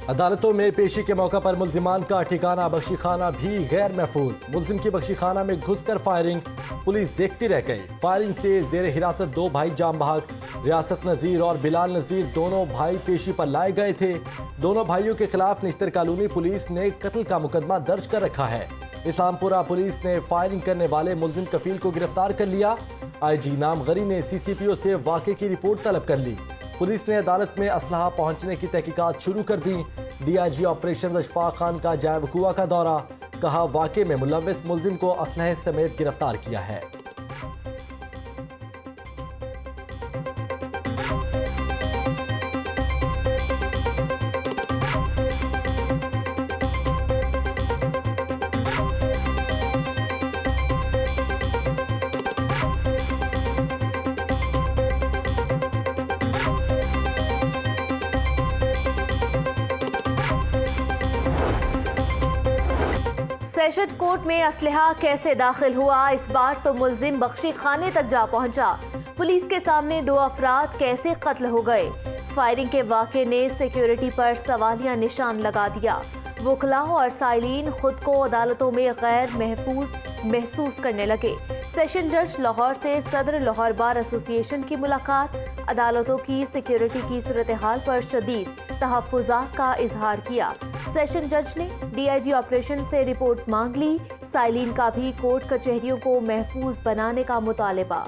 अदालतों में पेशी के मौका पर मुल्जिमान का ठिकाना बख्शीखाना भी गैर महफूज। मुल्जिम की बख्शीखाना में घुसकर फायरिंग, पुलिस देखती रह गई। फायरिंग से जेर हिरासत 2 भाई जाम बहक। रियासत नज़ीर और बिलाल नज़ीर दोनों भाई पेशी पर लाए गए थे। दोनों भाइयों के खिलाफ निश्तर कॉलोनी पुलिस ने कत्ल का मुकदमा दर्ज कर रखा है। इस्लामपुरा पुलिस ने फायरिंग करने वाले मुल्जिम कफील को गिरफ्तार कर लिया। IG नामगरी ने CCPO से वाक़े की रिपोर्ट तलब कर ली। पुलिस ने अदालत में असलहा पहुंचने की तहकीकात शुरू कर दी। DIG ऑपरेशन अशफाक खान का जाए वकुआ का दौरा, कहा वाक़े में मुलव्विस मुल्जिम को असलहे समेत गिरफ्तार किया है। सेशन कोर्ट में असलहा कैसे दाखिल हुआ, इस बार तो मुल्जिम बख्शी खाने तक जा पहुंचा। पुलिस के सामने 2 अफराद कैसे कत्ल हो गए। फायरिंग के वाक़े ने सिक्योरिटी पर सवालिया निशान लगा दिया। वकला और साइलिन खुद को अदालतों में गैर महफूज महसूस करने लगे। सेशन जज लाहौर से सदर लाहौर बार एसोसिएशन की मुलाकात, अदालतों की सिक्योरिटी की सूरत हाल पर शदीद तहफ़्फ़ुज़ात का इजहार किया। सेशन जज ने DIG ऑपरेशन से रिपोर्ट मांग ली। साइलिन का भी कोर्ट कचहरियों को महफूज बनाने का मुतालबा।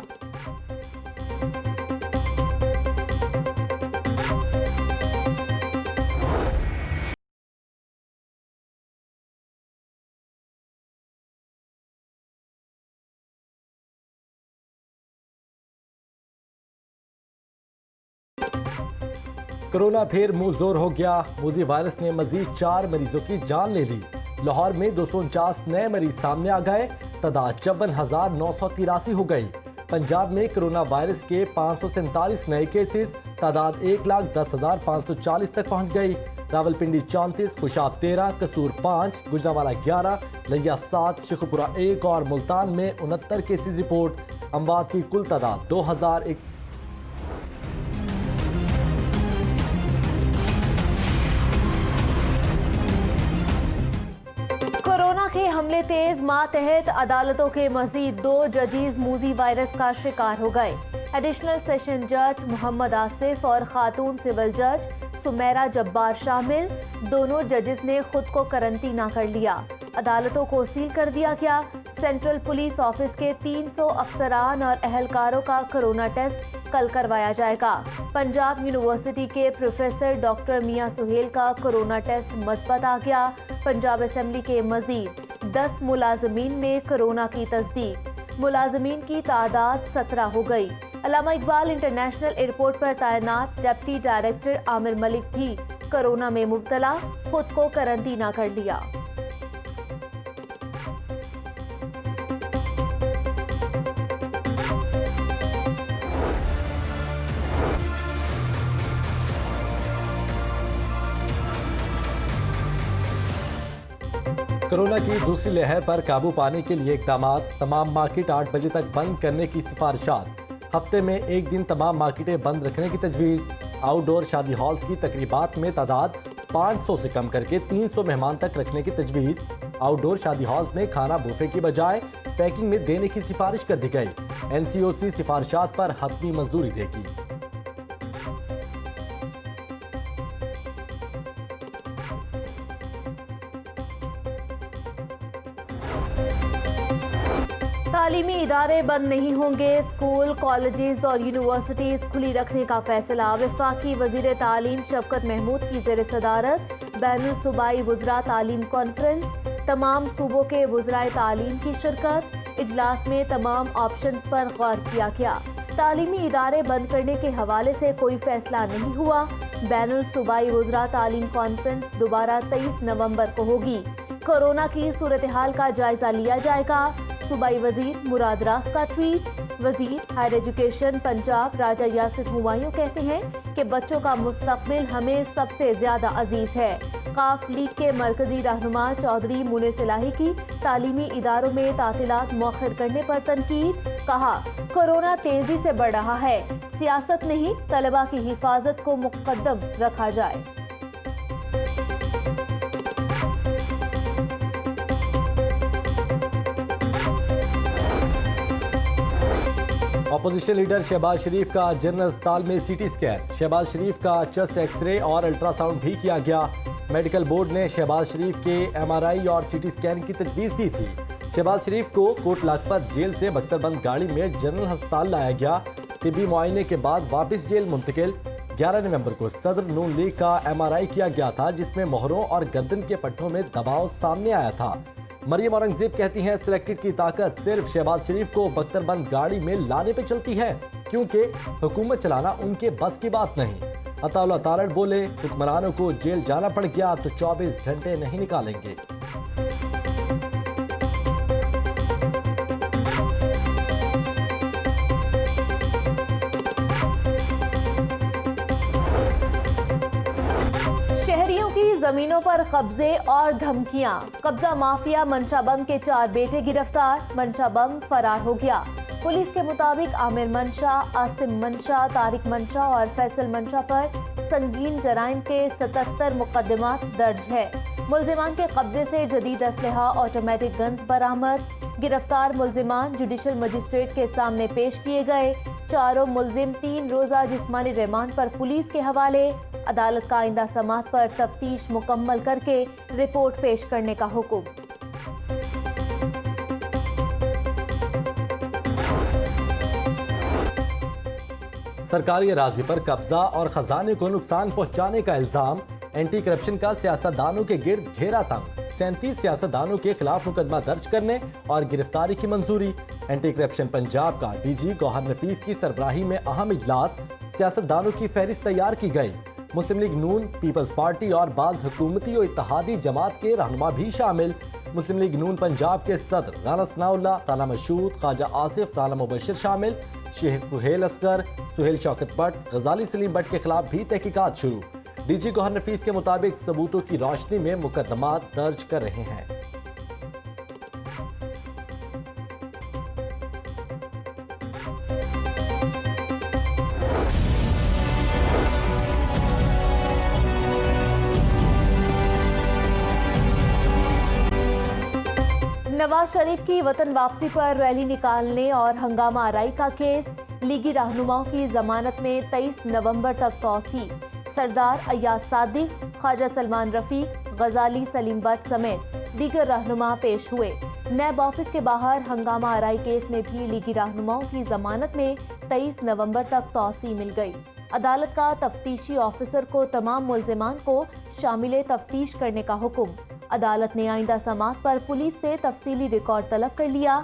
कोरोना फिर मुंह जोर हो गया। मूजी वायरस ने मजीद 4 मरीजों की जान ले ली। लाहौर में 249 नए मरीज सामने आ गए। तादाद 54,983 हो गई। पंजाब में कोरोना वायरस के 547 नए केसेस, तादाद 1,10,540 तक पहुंच गई। रावलपिंडी 34, खुशाब 13, कसूर 5, गुजरांवाला 11, लिया 7, शेखुपुरा 1 और मुल्तान में 69 केसेस रिपोर्ट। अमवात की कुल तादाद 2001। कोरोना के हमले तेज मातहत अदालतों के मजीद 2 जजेस मूजी वायरस का शिकार हो गए। एडिशनल सेशन जज मोहम्मद आसिफ और खातून सिविल जज सुमेरा जब्बार शामिल। दोनों जजेस ने खुद को करंटीना कर लिया। अदालतों को सील कर दिया गया। सेंट्रल पुलिस ऑफिस के 300 अफसरान और अहलकारों का कोरोना टेस्ट कल करवाया जाएगा। पंजाब यूनिवर्सिटी के प्रोफेसर डॉक्टर मियां सुहेल का कोरोना टेस्ट मस्बत आ गया। पंजाब असेंबली के मजीद 10 मुलाजमीन में कोरोना की तस्दीक। मुलाजमीन की तादाद 17 हो गई। अल्लामा इकबाल इंटरनेशनल एयरपोर्ट पर तैनात डिप्टी डायरेक्टर आमिर मलिक भी कोरोना में मुब्तला, खुद को करंटीना कर लिया। कोरोना की दूसरी लहर पर काबू पाने के लिए इकदामात। तमाम मार्केट 8 बजे तक बंद करने की सिफारिशात। हफ्ते में 1 दिन तमाम मार्केटें बंद रखने की तजवीज़। आउटडोर शादी हॉल्स की तकरीबात में तादाद 500 से कम करके 300 मेहमान तक रखने की तजवीज़। आउटडोर शादी हॉल्स में खाना बुफे की बजाय पैकिंग में देने की सिफारिश कर दी गई। NCOC सिफारिशात पर हतमी मंजूरी देगी। तालीमी इदारे बंद नहीं होंगे। स्कूल, कॉलेजेस और यूनिवर्सिटीज खुली रखने का फैसला। वफाकी वजीर तालीम शफकत महमूद की ज़ेर सदारत बैनुल सूबाई वुज़रा तालीम कॉन्फ्रेंस। तमाम सूबों के वुज़राए तालीम की शिरकत। इजलास में तमाम ऑप्शंस पर गौर किया गया। तालीमी इदारे बंद करने के हवाले से कोई फैसला नहीं हुआ। बैनुल सूबाई वुज़रा तालीम कॉन्फ्रेंस दोबारा 23 नवंबर को होगी। कोरोना की सूरत हाल का जायजा लिया जाएगा। सूबाई वजीर मुराद रास का ट्वीट। वजीर हायर एजुकेशन पंजाब राजा यासिर हुमायूं कहते हैं कि बच्चों का मुस्तकबिल हमें सबसे ज्यादा अजीज है। काफ लीग के मरकजी रहनुमा चौधरी मुने सिलाही की तालीमी इदारों में तातीलात मौखर करने पर तनकीद। कहा, कोरोना तेजी से बढ़ रहा है, सियासत नहीं तलबा की हिफाजत को मुकद्दम रखा जाए। अपोजिशन लीडर शहबाज शरीफ का जनरल अस्पताल में सीटी स्कैन, शहबाज शरीफ का चेस्ट एक्सरे और अल्ट्रासाउंड भी किया गया। मेडिकल बोर्ड ने शहबाज शरीफ के एमआरआई और सीटी स्कैन की तजवीज़ दी थी। शहबाज शरीफ को कोट लखपत जेल से बख्तरबंद गाड़ी में जनरल अस्पताल लाया गया। तिब्बी मुआयने के बाद वापस जेल मुंतकिल। 11 नवंबर को सदर नून लीग का एमआरआई किया गया था, जिसमें मोहरों और गर्दन के पट्टों में दबाव सामने आया था। मरियम औरंगजेब कहती हैं सिलेक्टेड की ताकत सिर्फ शहबाज शरीफ को बख्तरबंद गाड़ी में लाने पे चलती है, क्योंकि हुकूमत चलाना उनके बस की बात नहीं। अताउल्लाह तारड़ बोले, हुक्मरानों को जेल जाना पड़ गया तो 24 घंटे नहीं निकालेंगे। शहरियों की जमीनों पर कब्जे और धमकियां। कब्जा माफिया मंशा बम के 4 बेटे गिरफ्तार, मंशा बम फरार हो गया। पुलिस के मुताबिक आमिर मंशा, आसिम मंशा, तारिक मंशा और फैसल मंशा पर संगीन जराइम के 77 मुकदमात दर्ज है। मुल्जिमान के कब्जे से जदीद असलहा, ऑटोमेटिक गन्स बरामद। गिरफ्तार मुल्जिमान जुडिशल मजिस्ट्रेट के सामने पेश किए गए। चारों मुल्जिम 3 रोजा जिस्मानी रिमांड पर पुलिस के हवाले। अदालत का आइंदा समाअत पर तफ्तीश मुकम्मल करके रिपोर्ट पेश करने का हुक्म। सरकारी अराजी पर कब्जा और खजाने को नुकसान पहुंचाने का इल्जाम। एंटी करप्शन का सियासतदानों के गिर्द घेरा तंग। 37 सियासतदानों के खिलाफ मुकदमा दर्ज करने और गिरफ्तारी की मंजूरी। एंटी करप्शन पंजाब का डीजी गौहर नफीस की सरबराही में अहम इजलास। सियासतदानों की फहरिस्त तैयार की गई। मुस्लिम लीग नून, पीपल्स पार्टी और बाज़ हुकूमती और इत्तेहादी जमात के रहनुमा भी शामिल। मुस्लिम लीग नून पंजाब के सदर राना सनाउल्लाह, राना मशहूद, ख्वाजा आसिफ, राना मुबशिर शामिल। शेख सुहेल असगर, सुहेल शौकत भट्ट, गजाली सलीम भट्ट के खिलाफ भी तहकीकात शुरू। डीजी गौहर नफीस के मुताबिक सबूतों की रोशनी में मुकदमात दर्ज कर रहे हैं। नवाज शरीफ की वतन वापसी पर रैली निकालने और हंगामा आराई का केस। लीगी रहनुमाओं की जमानत में 23 नवंबर तक तौसी। सरदार अय्याज सादिक, ख्वाजा सलमान रफीक, गजाली सलीम भट्ट समेत दीगर रहनुमा पेश हुए। नैब ऑफिस के बाहर हंगामा आराई केस में भी लीगी रहनुमाओं की जमानत में 23 नवंबर तक तौसी मिल गई। अदालत का तफ्तीशी ऑफिसर को तमाम मुल्जिमान को शामिल तफ्तीश करने का हुक्म। अदालत ने आइंदा समाअत पर पुलिस से तफसीली रिकॉर्ड तलब कर लिया।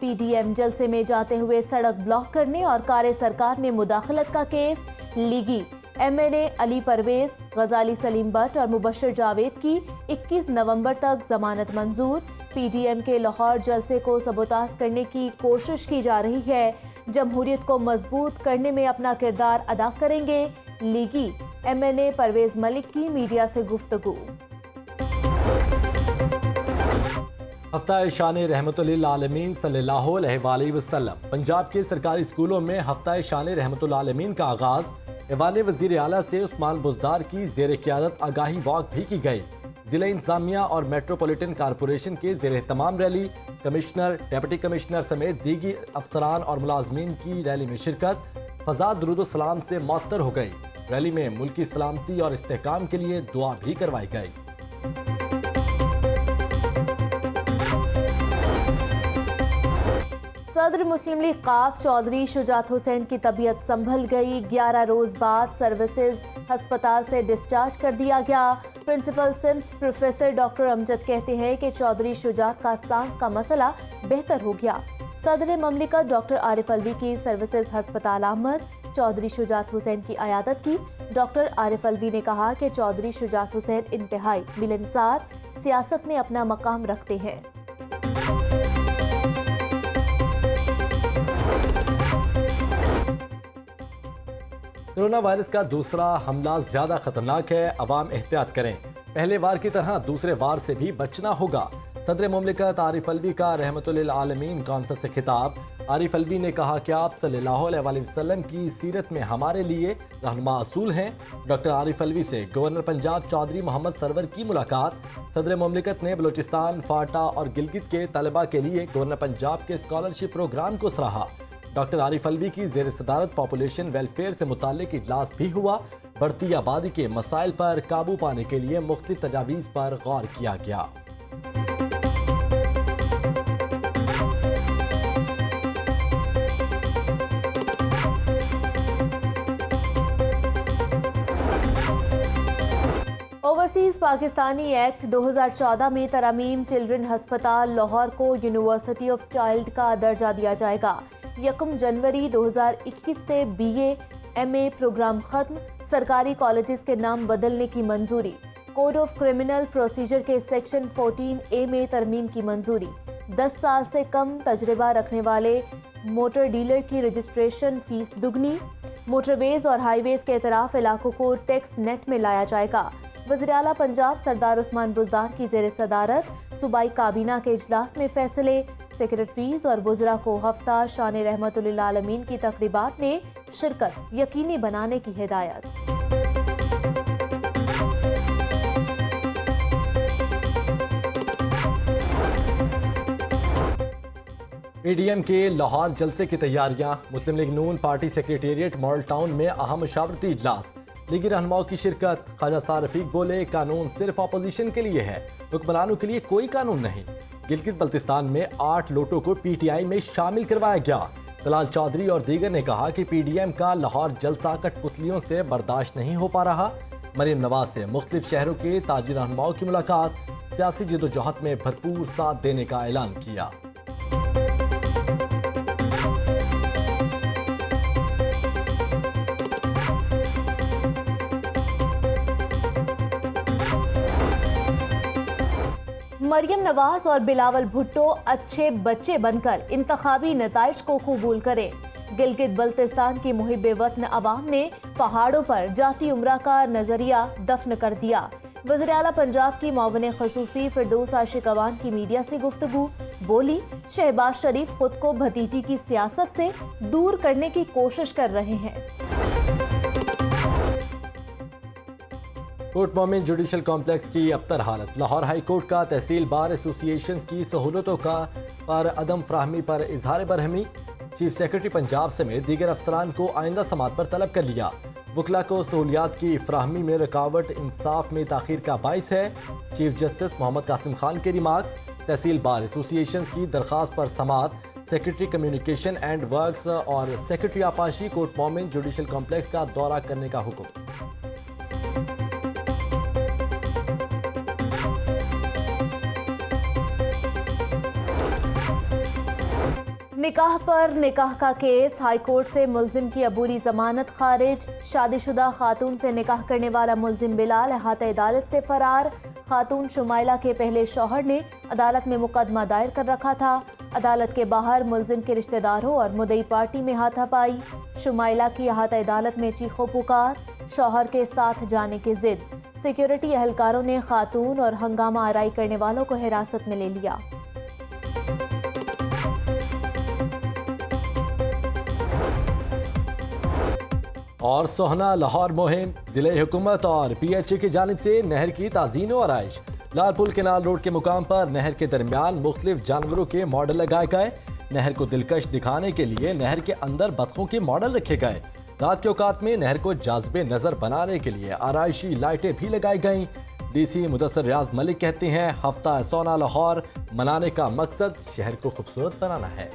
पीडीएम जलसे में जाते हुए सड़क ब्लॉक करने और कार्य सरकार में मुदाखलत का केस। लीगी एमएनए अली परवेज, गजाली सलीम भट्ट और मुबशिर जावेद की 21 नवंबर तक जमानत मंजूर। पीडीएम के लाहौर जलसे को सबोताज करने की कोशिश की जा रही है। जमहूरियत को मजबूत करने में अपना किरदार अदा करेंगे। लीगी एमएनए परवेज मलिक की मीडिया से गुफ्तगू। हफ्ता शान रहमतुल्लिल आलमीन सल्लल्लाहु अलैहि वसल्लम। पंजाब के सरकारी स्कूलों में हफ्ता शान रहमतुल्लिल आलमीन का आगाज। ऐवान वज़ीर आला से उस्मान बुज़दार की ज़ेर क़ियादत आगाही वॉक भी की गई। ज़िला इंतज़ामिया और मेट्रोपॉलिटन कॉरपोरेशन के ज़ेर तमाम रैली। कमिश्नर, डिप्टी कमिश्नर समेत दीगी अफसरान और मुलाजमीन की रैली में शिरकत। फ़ज़ा दुरूद व सलाम से मुअत्तर हो गई। रैली में मुल्की सलामती और इस्तेहकाम के लिए दुआ भी करवाई गई। सदर मुस्लिम लीग काफ चौधरी शुजात हुसैन की तबीयत संभल गई। 11 रोज बाद सर्विसेज अस्पताल से डिस्चार्ज कर दिया गया। Principal SIMS professor doctor Amjad कहते हैं कि चौधरी शुजात का सांस का मसला बेहतर हो गया। सदर ममलिकत डॉक्टर आरिफ अलवी की सर्विसेज अस्पताल आमद। चौधरी शुजात हुसैन की अयादत की। डॉक्टर आरिफ अलवी ने कहा कि चौधरी शुजात हुसैन इंतहाई मिलनसार, सियासत में अपना मकाम रखते हैं। कोरोना वायरस का दूसरा हमला ज्यादा खतरनाक है, अवाम एहतियात करें। पहले वार की तरह दूसरे वार से भी बचना होगा। सदर मुमलिकत आरिफ अलवी का रहमतुल्लिल आलमीन कॉन्फ्रेंस से खिताब। आरिफ अलवी ने कहा कि आप सल्लल्लाहु अलैहि वसल्लम की सीरत में हमारे लिए रहनुमा असूल हैं। डॉक्टर आरिफ अलवी से गवर्नर पंजाब चौधरी मोहम्मद सरवर की मुलाकात। सदर मुमलिकत ने बलूचिस्तान, फाटा और गिलगित के तलबा के लिए गवर्नर पंजाब के स्कॉलरशिप प्रोग्राम को सराहा। डॉक्टर आरिफ अलवी की ज़ेर सदारत पॉपुलेशन वेलफेयर से मुताल्लिक इजलास भी हुआ। बढ़ती आबादी के मसाइल पर काबू पाने के लिए मुख्तलिफ तजावीज़ पर गौर किया गया। ओवरसीज पाकिस्तानी एक्ट 2014 में तरमीम चिल्ड्रन हस्पताल लाहौर को यूनिवर्सिटी ऑफ चाइल्ड का दर्जा दिया जाएगा। 1 जनवरी 2021 से BA MA प्रोग्राम खत्म। सरकारी कॉलेजेस के नाम बदलने की मंजूरी। कोड ऑफ क्रिमिनल प्रोसीजर के सेक्शन 14A में तरमीम की मंजूरी। 10 साल से कम तजर्बा रखने वाले मोटर डीलर की रजिस्ट्रेशन फीस दुगनी। मोटरवेज और हाईवेज के एतराफ इलाकों को टैक्स नेट में लाया जाएगा। वज़ीर आला पंजाब सरदार उस्मान बुज़दार की ज़ेर सदारत सूबाई काबीना के इजलास में फैसले। सेक्रेटरीज और वज़रा को हफ्ता शान रहमतुल्लिल आलमीन की तकरीबात में शिरकत यकीनी बनाने की हिदायत। PDM के लाहौर जलसे की तैयारियां। मुस्लिम लीग नून पार्टी सेक्रेटेरिएट मॉडल टाउन में अहम मशावरती इजलास। लीगी रहनुमाओं की शिरकत। ख्वाजा सार रफीक बोले, कानून सिर्फ अपोजिशन के लिए है, हुक्मरानों के लिए कोई कानून नहीं। गिलगित बल्तिस्तान में 8 लोटों को PTI में शामिल करवाया गया। तलाल चौधरी और दीगर ने कहा कि PDM का लाहौर जलसा कठपुतलियों से बर्दाश्त नहीं हो पा रहा। मरीम नवाज से मुख्तलिफ शहरों के ताजिर रहनुमाओं की मुलाकात। सियासी जदोजहद में भरपूर साथ देने का ऐलान किया। मरियम नवाज और बिलावल भुट्टो अच्छे बच्चे बनकर इंतखाबी नताइज को कबूल करें। गिलगित बल्तिस्तान की मुहिब वतन अवाम ने पहाड़ों पर जाती उम्रा का नजरिया दफन कर दिया। वज़ीर आला पंजाब की मुआविन ख़ुसूसी फिरदौस आशिक अवान की मीडिया से गुफ्तगू। बोली, शहबाज शरीफ खुद को भतीजी की सियासत से दूर करने की कोशिश कर रहे हैं। कोर्ट मोमिन जुडिशल कॉम्प्लेक्स की अबतर हालत। लाहौर हाई कोर्ट का तहसील बार एसोसिएशन की सहूलतों का पर अदम फ्राहमी पर इजहार बरहमी। चीफ सेक्रेटरी पंजाब समेत दीगर अफसरान को आइंदा समात पर तलब कर लिया। वकला को सहूलियात की फ्राहमी में रुकावट इंसाफ में ताखीर का बाइस है। चीफ जस्टिस मोहम्मद कासिम खान के रिमार्क्स। तहसील बार एसोसिएशन की दरख्वास्त पर समात। सेक्रेटरी कम्युनिकेशन एंड वर्क्स और सेक्रेटरी आपाशी कोर्ट मोमिन जुडिशल कॉम्प्लेक्स का दौरा करने का हुक्म। निकाह पर निकाह का केस। हाई कोर्ट से मुल्जिम की अबूरी जमानत खारिज। शादीशुदा खातून से निकाह करने वाला मुल्जिम बिलाल अहाता अदालत से फरार। खातून शुमाइला के पहले शौहर ने अदालत में मुकदमा दायर कर रखा था। अदालत के बाहर मुल्जिम के रिश्तेदारों और मुदई पार्टी में हाथापाई। शुमाइला की अहाता अदालत में चीखो पुकार। शौहर के साथ जाने की जिद। सिक्योरिटी एहलकारों ने खातून और हंगामा आराई करने वालों को हिरासत में ले लिया। और सोहना लाहौर मुहिम। जिले हुकूमत और PHA की जानिब से नहर की ताज़ीन और आइश। लालपुल केनाल रोड के मुकाम पर नहर के दरमियान मुख्तलिफ जानवरों के मॉडल लगाए गए। नहर को दिलकश दिखाने के लिए नहर के अंदर बतखों के मॉडल रखे गए। रात के औकात में नहर को जाज़बे नज़र बनाने के लिए आराइशी लाइटें भी लगाई गईं। DC मुदस्सर रियाज मलिक कहते हैं, हफ्ता सोना लाहौर मनाने का मकसद शहर को खूबसूरत बनाना है।